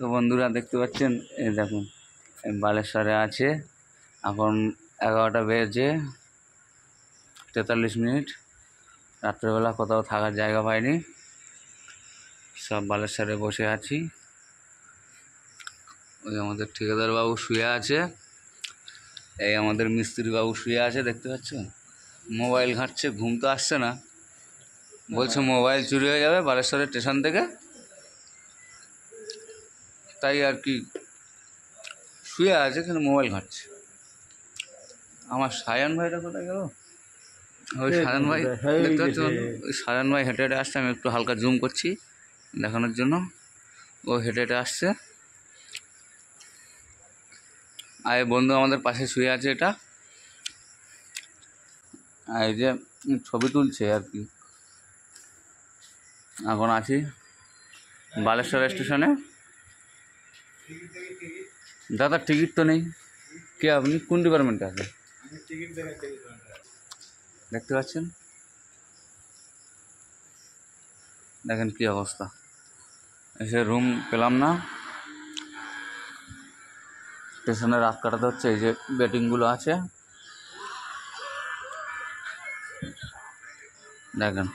তো বন্ধুরা দেখতে পাচ্ছেন, এই দেখুন বালেশ্বরে আছে। এখন 11টা বেজে 43 মিনিট। রাত্রেবেলা কোথাও থাকার জায়গা পাইনি, সব বালেশ্বরে বসে আছি। ওই আমাদের ঠিকাদার বাবু শুয়ে আছে, এই আমাদের মিস্ত্রি বাবু শুয়ে আছে, দেখতে পাচ্ছেন। মোবাইল ঘাঁটছে, ঘুম তো আসছে না, বলছে মোবাইল চুরি হয়ে যাবে বালেশ্বরের স্টেশন থেকে, তাই আর কি শুয়ে আছে, কিন্তু মোবাইল ঘাঁটছে। আমার সায়ন ভাইটা কোথায় গেল? ওই সায়ন ভাই দেখতে পাচ্ছেন, ওই সায়ন ভাই হেঁটে হেঁটে আসছে। আমি একটু হালকা জুম করছি দেখানোর জন্য। ও হেঁটে হেঁটে আসছে, আর এই বন্ধু আমাদের পাশে শুয়ে আছে। এটা এই যে ছবি তুলছে আর কি। এখন আছি বালেশ্বর স্টেশনে। দাদা টিকিট তো নেই। কে আপনি? কোন ডিপার্টমেন্টে আছে? দেখতে পাচ্ছেন, দেখেন কি অবস্থা। এসে রুম পেলাম না, স্টেশনে রাত কাটাতে হচ্ছে। এই যে বেটিংগুলো আছে দেখেন।